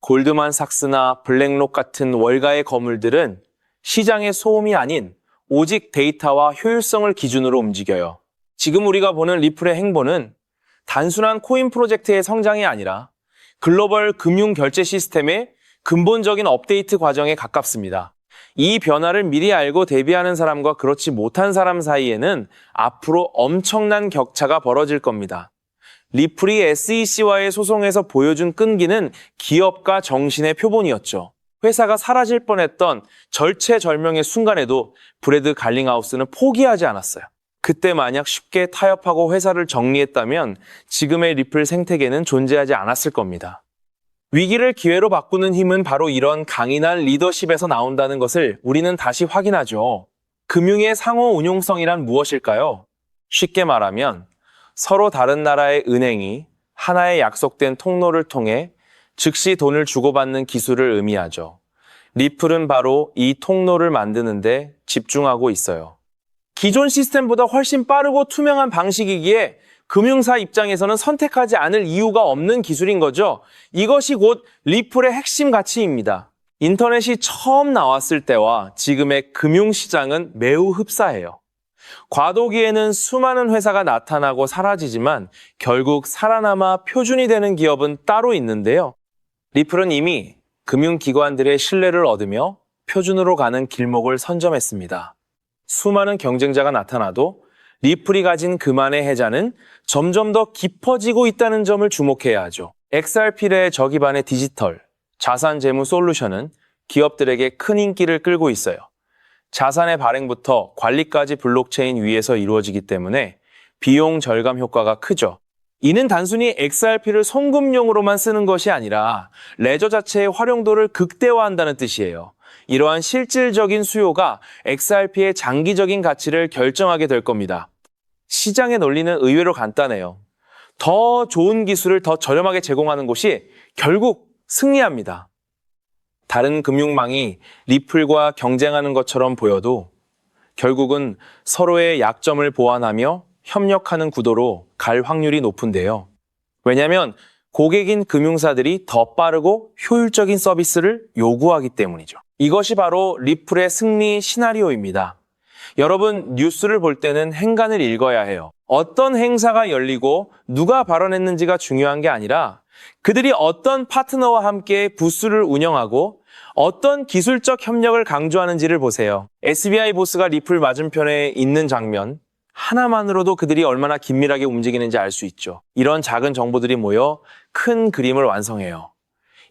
골드만삭스나 블랙록 같은 월가의 거물들은 시장의 소음이 아닌 오직 데이터와 효율성을 기준으로 움직여요. 지금 우리가 보는 리플의 행보는 단순한 코인 프로젝트의 성장이 아니라 글로벌 금융 결제 시스템의 근본적인 업데이트 과정에 가깝습니다. 이 변화를 미리 알고 대비하는 사람과 그렇지 못한 사람 사이에는 앞으로 엄청난 격차가 벌어질 겁니다. 리플이 SEC와의 소송에서 보여준 끈기는 기업가 정신의 표본이었죠. 회사가 사라질 뻔했던 절체절명의 순간에도 브래드 갈링하우스는 포기하지 않았어요. 그때 만약 쉽게 타협하고 회사를 정리했다면 지금의 리플 생태계는 존재하지 않았을 겁니다. 위기를 기회로 바꾸는 힘은 바로 이런 강인한 리더십에서 나온다는 것을 우리는 다시 확인하죠. 금융의 상호 운용성이란 무엇일까요? 쉽게 말하면 서로 다른 나라의 은행이 하나의 약속된 통로를 통해 즉시 돈을 주고받는 기술을 의미하죠. 리플은 바로 이 통로를 만드는데 집중하고 있어요. 기존 시스템보다 훨씬 빠르고 투명한 방식이기에 금융사 입장에서는 선택하지 않을 이유가 없는 기술인 거죠. 이것이 곧 리플의 핵심 가치입니다. 인터넷이 처음 나왔을 때와 지금의 금융시장은 매우 흡사해요. 과도기에는 수많은 회사가 나타나고 사라지지만 결국 살아남아 표준이 되는 기업은 따로 있는데요. 리플은 이미 금융기관들의 신뢰를 얻으며 표준으로 가는 길목을 선점했습니다. 수많은 경쟁자가 나타나도 리플이 가진 그만의 혜자는 점점 더 깊어지고 있다는 점을 주목해야 하죠. XRP의 저기반의 디지털, 자산 재무 솔루션은 기업들에게 큰 인기를 끌고 있어요. 자산의 발행부터 관리까지 블록체인 위에서 이루어지기 때문에 비용 절감 효과가 크죠. 이는 단순히 XRP를 송금용으로만 쓰는 것이 아니라 레저 자체의 활용도를 극대화한다는 뜻이에요. 이러한 실질적인 수요가 XRP의 장기적인 가치를 결정하게 될 겁니다. 시장의 논리는 의외로 간단해요. 더 좋은 기술을 더 저렴하게 제공하는 곳이 결국 승리합니다. 다른 금융망이 리플과 경쟁하는 것처럼 보여도 결국은 서로의 약점을 보완하며 협력하는 구도로 갈 확률이 높은데요. 왜냐하면 고객인 금융사들이 더 빠르고 효율적인 서비스를 요구하기 때문이죠. 이것이 바로 리플의 승리 시나리오입니다. 여러분, 뉴스를 볼 때는 행간을 읽어야 해요. 어떤 행사가 열리고 누가 발언했는지가 중요한 게 아니라 그들이 어떤 파트너와 함께 부스를 운영하고 어떤 기술적 협력을 강조하는지를 보세요. SBI 보스가 리플 맞은편에 있는 장면 하나만으로도 그들이 얼마나 긴밀하게 움직이는지 알 수 있죠. 이런 작은 정보들이 모여 큰 그림을 완성해요.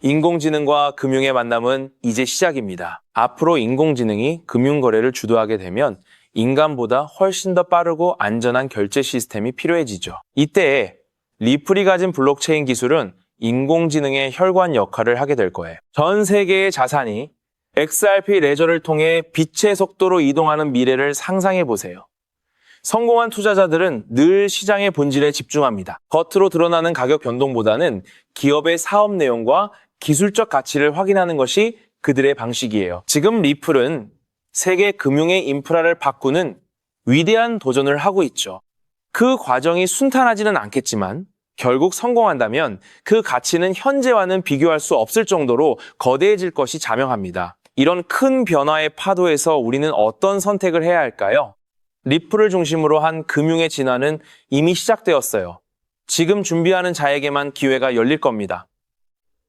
인공지능과 금융의 만남은 이제 시작입니다. 앞으로 인공지능이 금융거래를 주도하게 되면 인간보다 훨씬 더 빠르고 안전한 결제 시스템이 필요해지죠. 이때 리플이 가진 블록체인 기술은 인공지능의 혈관 역할을 하게 될 거예요. 전 세계의 자산이 XRP 레저를 통해 빛의 속도로 이동하는 미래를 상상해 보세요. 성공한 투자자들은 늘 시장의 본질에 집중합니다. 겉으로 드러나는 가격 변동보다는 기업의 사업 내용과 기술적 가치를 확인하는 것이 그들의 방식이에요. 지금 리플은 세계 금융의 인프라를 바꾸는 위대한 도전을 하고 있죠. 그 과정이 순탄하지는 않겠지만 결국 성공한다면 그 가치는 현재와는 비교할 수 없을 정도로 거대해질 것이 자명합니다. 이런 큰 변화의 파도에서 우리는 어떤 선택을 해야 할까요? 리플을 중심으로 한 금융의 진화는 이미 시작되었어요. 지금 준비하는 자에게만 기회가 열릴 겁니다.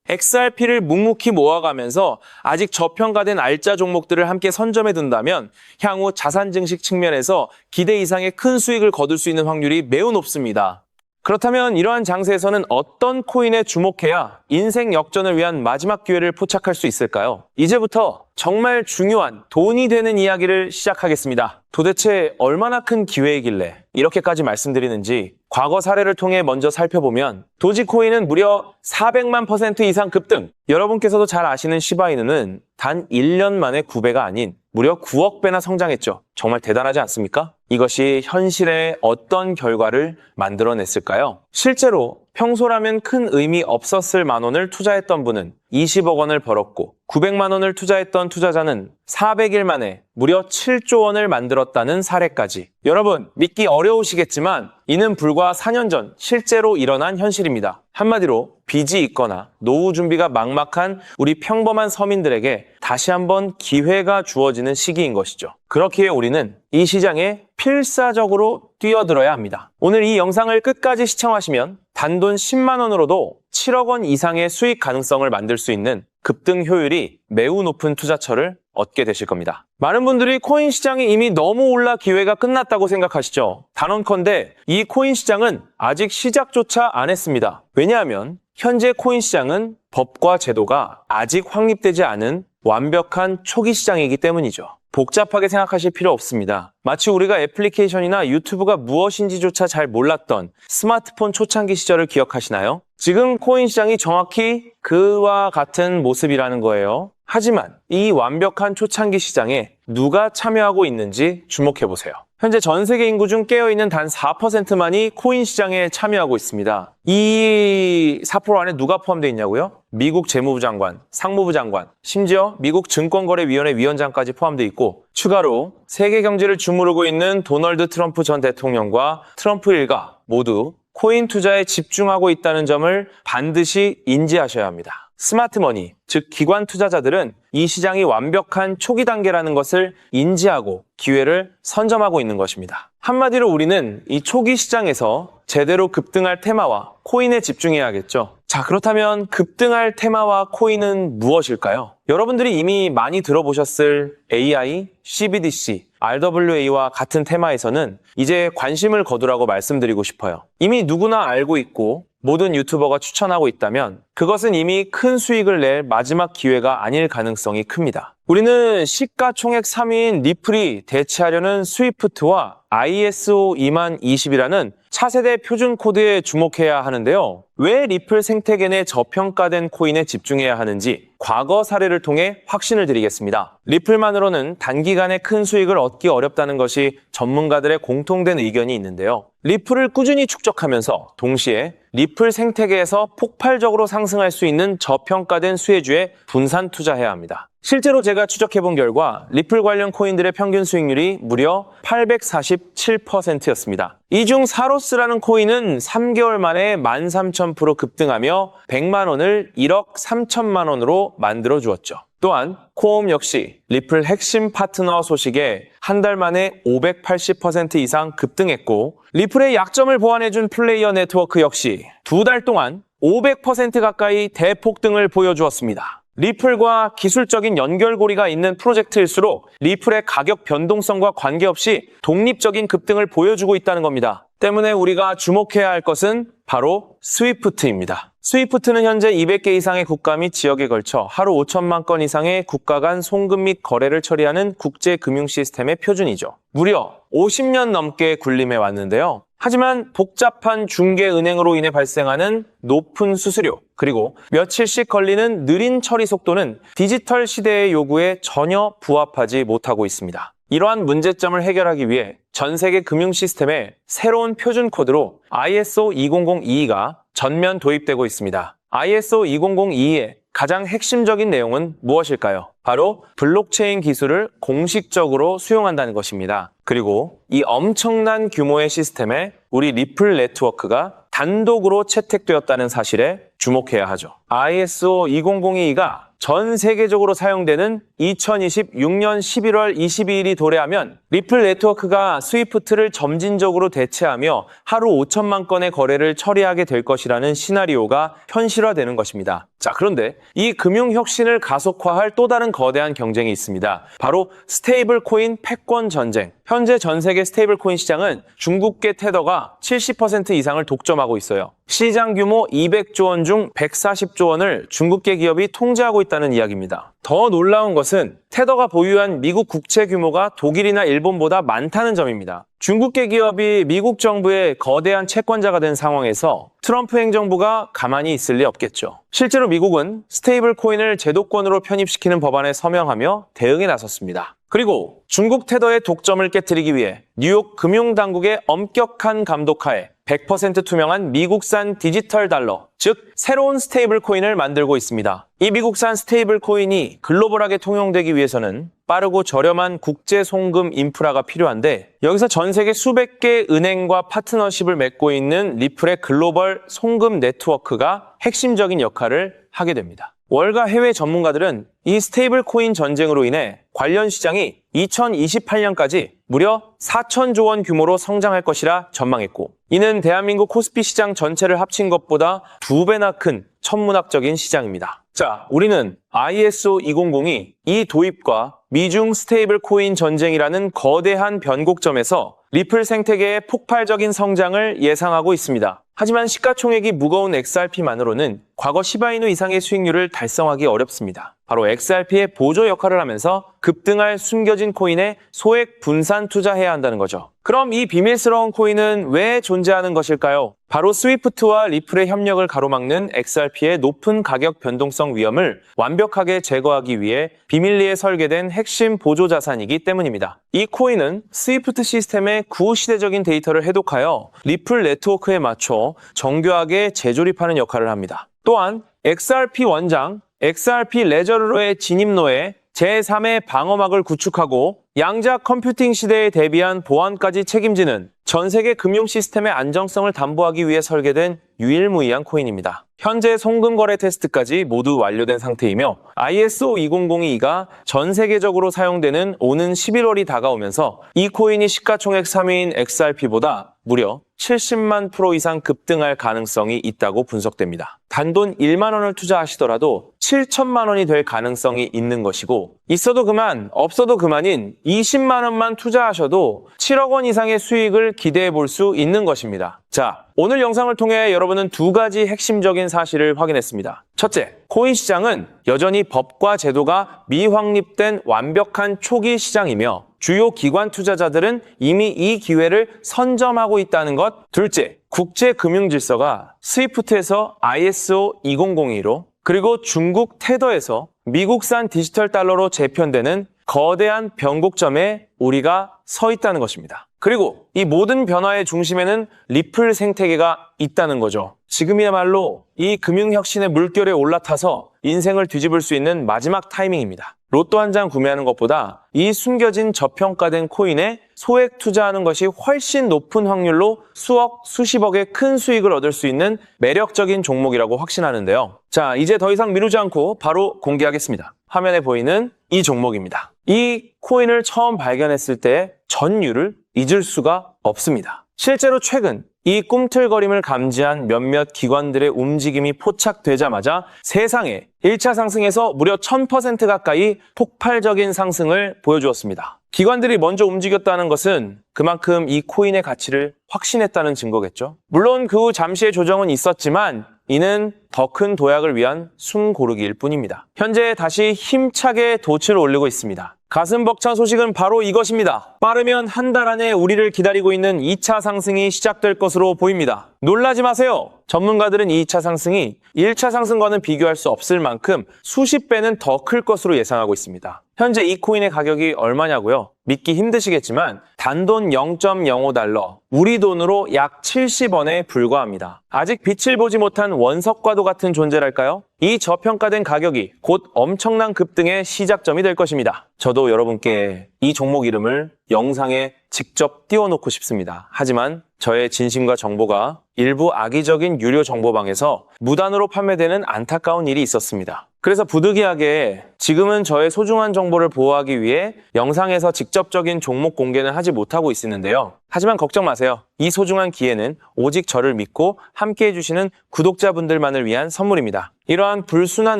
XRP를 묵묵히 모아가면서 아직 저평가된 알짜 종목들을 함께 선점해 둔다면 향후 자산 증식 측면에서 기대 이상의 큰 수익을 거둘 수 있는 확률이 매우 높습니다. 그렇다면 이러한 장세에서는 어떤 코인에 주목해야 인생 역전을 위한 마지막 기회를 포착할 수 있을까요? 이제부터 정말 중요한 돈이 되는 이야기를 시작하겠습니다. 도대체 얼마나 큰 기회이길래 이렇게까지 말씀드리는지 과거 사례를 통해 먼저 살펴보면 도지코인은 무려 400만 % 이상 급등! 여러분께서도 잘 아시는 시바이누는 단 1년 만에 9배가 아닌 무려 9억 배나 성장했죠. 정말 대단하지 않습니까? 이것이 현실에 어떤 결과를 만들어냈을까요? 실제로 평소라면 큰 의미 없었을 만 원을 투자했던 분은 20억 원을 벌었고 900만 원을 투자했던 투자자는 400일 만에 무려 7조 원을 만들었다는 사례까지. 여러분, 믿기 어려우시겠지만 이는 불과 4년 전 실제로 일어난 현실입니다. 한마디로 빚이 있거나 노후 준비가 막막한 우리 평범한 서민들에게 다시 한번 기회가 주어지는 시기인 것이죠. 그렇기에 우리는 이 시장에 필사적으로 뛰어들어야 합니다. 오늘 이 영상을 끝까지 시청하시면 단돈 10만 원으로도 7억 원 이상의 수익 가능성을 만들 수 있는 급등 효율이 매우 높은 투자처를 얻게 되실 겁니다. 많은 분들이 코인 시장이 이미 너무 올라 기회가 끝났다고 생각하시죠? 단언컨대 이 코인 시장은 아직 시작조차 안 했습니다. 왜냐하면 현재 코인 시장은 법과 제도가 아직 확립되지 않은 완벽한 초기 시장이기 때문이죠. 복잡하게 생각하실 필요 없습니다. 마치 우리가 애플리케이션이나 유튜브가 무엇인지조차 잘 몰랐던 스마트폰 초창기 시절을 기억하시나요? 지금 코인 시장이 정확히 그와 같은 모습이라는 거예요. 하지만 이 완벽한 초창기 시장에 누가 참여하고 있는지 주목해보세요. 현재 전 세계 인구 중 깨어있는 단 4%만이 코인 시장에 참여하고 있습니다. 이 4% 안에 누가 포함되어 있냐고요? 미국 재무부 장관, 상무부 장관, 심지어 미국 증권거래위원회 위원장까지 포함되어 있고 추가로 세계 경제를 주무르고 있는 도널드 트럼프 전 대통령과 트럼프 일가 모두 코인 투자에 집중하고 있다는 점을 반드시 인지하셔야 합니다. 스마트머니, 즉 기관 투자자들은 이 시장이 완벽한 초기 단계라는 것을 인지하고 기회를 선점하고 있는 것입니다. 한마디로 우리는 이 초기 시장에서 제대로 급등할 테마와 코인에 집중해야겠죠. 자, 그렇다면 급등할 테마와 코인은 무엇일까요? 여러분들이 이미 많이 들어보셨을 AI, CBDC, RWA와 같은 테마에서는 이제 관심을 거두라고 말씀드리고 싶어요. 이미 누구나 알고 있고 모든 유튜버가 추천하고 있다면 그것은 이미 큰 수익을 낼 마지막 기회가 아닐 가능성이 큽니다. 우리는 시가총액 3위인 리플이 대체하려는 스위프트와 ISO 20020이라는 차세대 표준 코드에 주목해야 하는데요. 왜 리플 생태계 내 저평가된 코인에 집중해야 하는지 과거 사례를 통해 확신을 드리겠습니다. 리플만으로는 단기간에 큰 수익을 얻기 어렵다는 것이 전문가들의 공통된 의견이 있는데요. 리플을 꾸준히 축적하면서 동시에 리플 생태계에서 폭발적으로 상승할 수 있는 저평가된 수혜주에 분산 투자해야 합니다. 실제로 제가 추적해본 결과 리플 관련 코인들의 평균 수익률이 무려 847%였습니다. 이 중 사로스라는 코인은 3개월 만에 13,000% 급등하며 100만 원을 1억 3천만 원으로 만들어 주었죠. 또한 코옴 역시 리플 핵심 파트너 소식에 한 달 만에 580% 이상 급등했고 리플의 약점을 보완해준 플레이어 네트워크 역시 두 달 동안 500% 가까이 대폭등을 보여주었습니다. 리플과 기술적인 연결고리가 있는 프로젝트일수록 리플의 가격 변동성과 관계없이 독립적인 급등을 보여주고 있다는 겁니다. 때문에 우리가 주목해야 할 것은 바로 스위프트입니다. 스위프트는 현재 200개 이상의 국가 및 지역에 걸쳐 하루 5천만 건 이상의 국가 간 송금 및 거래를 처리하는 국제 금융 시스템의 표준이죠. 무려 50년 넘게 군림해 왔는데요. 하지만 복잡한 중개은행으로 인해 발생하는 높은 수수료, 그리고 며칠씩 걸리는 느린 처리 속도는 디지털 시대의 요구에 전혀 부합하지 못하고 있습니다. 이러한 문제점을 해결하기 위해 전 세계 금융 시스템에 새로운 표준 코드로 ISO 20022가 전면 도입되고 있습니다. ISO 20022의 가장 핵심적인 내용은 무엇일까요? 바로 블록체인 기술을 공식적으로 수용한다는 것입니다. 그리고 이 엄청난 규모의 시스템에 우리 리플 네트워크가 단독으로 채택되었다는 사실에 주목해야 하죠. ISO 20022가 전 세계적으로 사용되는 2026년 11월 22일이 도래하면 리플 네트워크가 스위프트를 점진적으로 대체하며 하루 5천만 건의 거래를 처리하게 될 것이라는 시나리오가 현실화되는 것입니다. 자, 그런데 이 금융 혁신을 가속화할 또 다른 거대한 경쟁이 있습니다. 바로 스테이블 코인 패권 전쟁. 현재 전 세계 스테이블 코인 시장은 중국계 테더가 70% 이상을 독점하고 있어요. 시장 규모 200조 원 중 140조 원을 중국계 기업이 통제하고 있다는 이야기입니다. 더 놀라운 것은 테더가 보유한 미국 국채 규모가 독일이나 일본보다 많다는 점입니다. 중국계 기업이 미국 정부의 거대한 채권자가 된 상황에서 트럼프 행정부가 가만히 있을 리 없겠죠. 실제로 미국은 스테이블 코인을 제도권으로 편입시키는 법안에 서명하며 대응에 나섰습니다. 그리고 중국 테더의 독점을 깨뜨리기 위해 뉴욕 금융당국의 엄격한 감독하에 100% 투명한 미국산 디지털 달러, 즉 새로운 스테이블 코인을 만들고 있습니다. 이 미국산 스테이블 코인이 글로벌하게 통용되기 위해서는 빠르고 저렴한 국제 송금 인프라가 필요한데, 여기서 전 세계 수백 개 은행과 파트너십을 맺고 있는 리플의 글로벌 송금 네트워크가 핵심적인 역할을 하게 됩니다. 월가 해외 전문가들은 이 스테이블 코인 전쟁으로 인해 관련 시장이 2028년까지 무려 4천조 원 규모로 성장할 것이라 전망했고, 이는 대한민국 코스피 시장 전체를 합친 것보다 2배나 큰 천문학적인 시장입니다. 자, 우리는 ISO 2002 이 도입과 미중 스테이블 코인 전쟁이라는 거대한 변곡점에서 리플 생태계의 폭발적인 성장을 예상하고 있습니다. 하지만 시가총액이 무거운 XRP만으로는 과거 시바이누 이상의 수익률을 달성하기 어렵습니다. 바로 XRP의 보조 역할을 하면서 급등할 숨겨진 코인에 소액 분산 투자해야 한다는 거죠. 그럼 이 비밀스러운 코인은 왜 존재하는 것일까요? 바로 스위프트와 리플의 협력을 가로막는 XRP의 높은 가격 변동성 위험을 완벽하게 제거하기 위해 비밀리에 설계된 핵심 보조 자산이기 때문입니다. 이 코인은 스위프트 시스템의 구시대적인 데이터를 해독하여 리플 네트워크에 맞춰 정교하게 재조립하는 역할을 합니다. 또한 XRP 원장, XRP 레저러의 진입로에 제3의 방어막을 구축하고 양자 컴퓨팅 시대에 대비한 보안까지 책임지는 전 세계 금융 시스템의 안정성을 담보하기 위해 설계된 유일무이한 코인입니다. 현재 송금 거래 테스트까지 모두 완료된 상태이며 ISO 2002가 전 세계적으로 사용되는 오는 11월이 다가오면서 이 코인이 시가총액 3위인 XRP보다 무려 70만 프로 이상 급등할 가능성이 있다고 분석됩니다. 단돈 1만 원을 투자하시더라도 7천만 원이 될 가능성이 있는 것이고, 있어도 그만, 없어도 그만인 20만 원만 투자하셔도 7억 원 이상의 수익을 기대해 볼 수 있는 것입니다. 자, 오늘 영상을 통해 여러분은 두 가지 핵심적인 사실을 확인했습니다. 첫째, 코인 시장은 여전히 법과 제도가 미확립된 완벽한 초기 시장이며 주요 기관 투자자들은 이미 이 기회를 선점하고 있다는 것. 둘째, 국제 금융 질서가 스위프트에서 ISO 2002로 그리고 중국 테더에서 미국산 디지털 달러로 재편되는 거대한 변곡점에 우리가 서 있다는 것입니다. 그리고 이 모든 변화의 중심에는 리플 생태계가 있다는 거죠. 지금이야말로 이 금융혁신의 물결에 올라타서 인생을 뒤집을 수 있는 마지막 타이밍입니다. 로또 한 장 구매하는 것보다 이 숨겨진 저평가된 코인에 소액 투자하는 것이 훨씬 높은 확률로 수억, 수십억의 큰 수익을 얻을 수 있는 매력적인 종목이라고 확신하는데요. 자, 이제 더 이상 미루지 않고 바로 공개하겠습니다. 화면에 보이는 이 종목입니다. 이 코인을 처음 발견했을 때 전율을 잊을 수가 없습니다. 실제로 최근 이 꿈틀거림을 감지한 몇몇 기관들의 움직임이 포착되자마자 세상에 1차 상승에서 무려 1000% 가까이 폭발적인 상승을 보여주었습니다. 기관들이 먼저 움직였다는 것은 그만큼 이 코인의 가치를 확신했다는 증거겠죠. 물론 그 후 잠시의 조정은 있었지만 이는 더 큰 도약을 위한 숨고르기일 뿐입니다. 현재 다시 힘차게 돛을 올리고 있습니다. 가슴 벅찬 소식은 바로 이것입니다. 빠르면 한 달 안에 우리를 기다리고 있는 2차 상승이 시작될 것으로 보입니다. 놀라지 마세요. 전문가들은 이 2차 상승이 1차 상승과는 비교할 수 없을 만큼 수십 배는 더 클 것으로 예상하고 있습니다. 현재 이 코인의 가격이 얼마냐고요? 믿기 힘드시겠지만 단돈 0.05달러, 우리 돈으로 약 70원에 불과합니다. 아직 빛을 보지 못한 원석과도 같은 존재랄까요? 이 저평가된 가격이 곧 엄청난 급등의 시작점이 될 것입니다. 저도 여러분께 이 종목 이름을 영상에 직접 띄워놓고 싶습니다. 하지만 저의 진심과 정보가 일부 악의적인 유료 정보방에서 무단으로 판매되는 안타까운 일이 있었습니다. 그래서 부득이하게 지금은 저의 소중한 정보를 보호하기 위해 영상에서 직접적인 종목 공개는 하지 못하고 있었는데요. 하지만 걱정 마세요. 이 소중한 기회는 오직 저를 믿고 함께 해주시는 구독자분들만을 위한 선물입니다. 이러한 불순한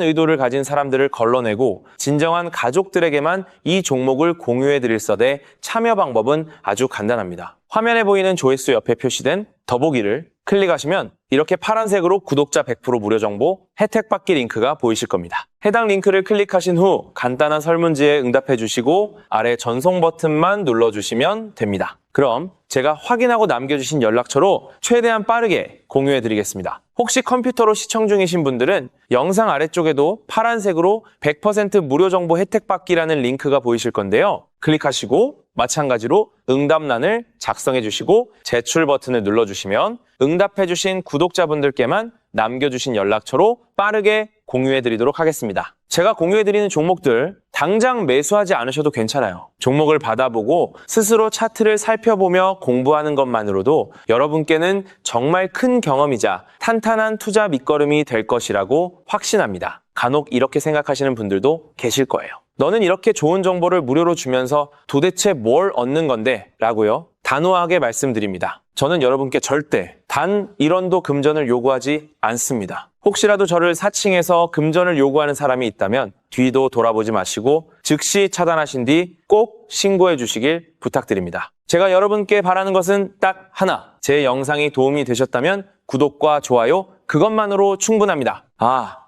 의도를 가진 사람들을 걸러내고 진정한 가족들에게만 이 종목을 공유해드릴 서대 참여 방법은 아주 간단합니다. 화면에 보이는 조회수 옆에 표시된 더보기를 클릭하시면 이렇게 파란색으로 구독자 100% 무료 정보 혜택 받기 링크가 보이실 겁니다. 해당 링크를 클릭하신 후 간단한 설문지에 응답해 주시고 아래 전송 버튼만 눌러주시면 됩니다. 그럼 제가 확인하고 남겨주신 연락처로 최대한 빠르게 공유해 드리겠습니다. 혹시 컴퓨터로 시청 중이신 분들은 영상 아래쪽에도 파란색으로 100% 무료 정보 혜택 받기라는 링크가 보이실 건데요. 클릭하시고 마찬가지로 응답란을 작성해 주시고 제출 버튼을 눌러주시면 응답해 주신 구독자분들께만 남겨주신 연락처로 빠르게 공유해 드리도록 하겠습니다. 제가 공유해 드리는 종목들 당장 매수하지 않으셔도 괜찮아요. 종목을 받아보고 스스로 차트를 살펴보며 공부하는 것만으로도 여러분께는 정말 큰 경험이자 탄탄한 투자 밑거름이 될 것이라고 확신합니다. 간혹 이렇게 생각하시는 분들도 계실 거예요. 너는 이렇게 좋은 정보를 무료로 주면서 도대체 뭘 얻는 건데? 라고요. 단호하게 말씀드립니다. 저는 여러분께 절대 단 1원도 금전을 요구하지 않습니다. 혹시라도 저를 사칭해서 금전을 요구하는 사람이 있다면 뒤도 돌아보지 마시고 즉시 차단하신 뒤 꼭 신고해 주시길 부탁드립니다. 제가 여러분께 바라는 것은 딱 하나. 제 영상이 도움이 되셨다면 구독과 좋아요 그것만으로 충분합니다.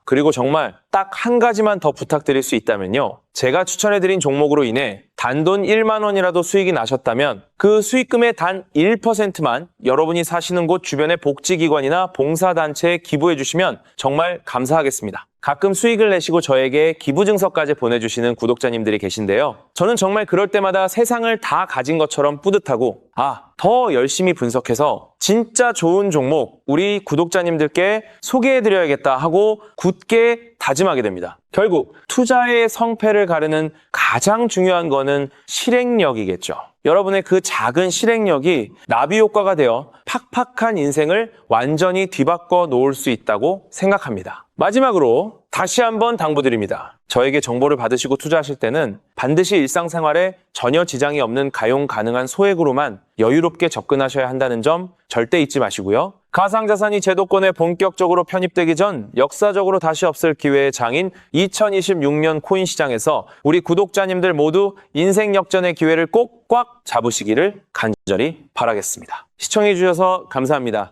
그리고 정말 딱 한 가지만 더 부탁드릴 수 있다면요. 제가 추천해드린 종목으로 인해 단돈 1만 원이라도 수익이 나셨다면 그 수익금의 단 1%만 여러분이 사시는 곳 주변의 복지기관이나 봉사단체에 기부해 주시면 정말 감사하겠습니다. 가끔 수익을 내시고 저에게 기부증서까지 보내주시는 구독자님들이 계신데요. 저는 정말 그럴 때마다 세상을 다 가진 것처럼 뿌듯하고 더 열심히 분석해서 진짜 좋은 종목 우리 구독자님들께 소개해드려야겠다 하고 굳게 다짐하게 됩니다. 결국 투자의 성패를 가르는 가장 중요한 거는 실행력이겠죠. 여러분의 그 작은 실행력이 나비 효과가 되어 팍팍한 인생을 완전히 뒤바꿔 놓을 수 있다고 생각합니다. 마지막으로 다시 한번 당부드립니다. 저에게 정보를 받으시고 투자하실 때는 반드시 일상생활에 전혀 지장이 없는 가용 가능한 소액으로만 여유롭게 접근하셔야 한다는 점 절대 잊지 마시고요. 가상자산이 제도권에 본격적으로 편입되기 전 역사적으로 다시 없을 기회의 장인 2026년 코인 시장에서 우리 구독자님들 모두 인생 역전의 기회를 꼭 꽉 잡으시기를 간절히 바라겠습니다. 시청해 주셔서 감사합니다.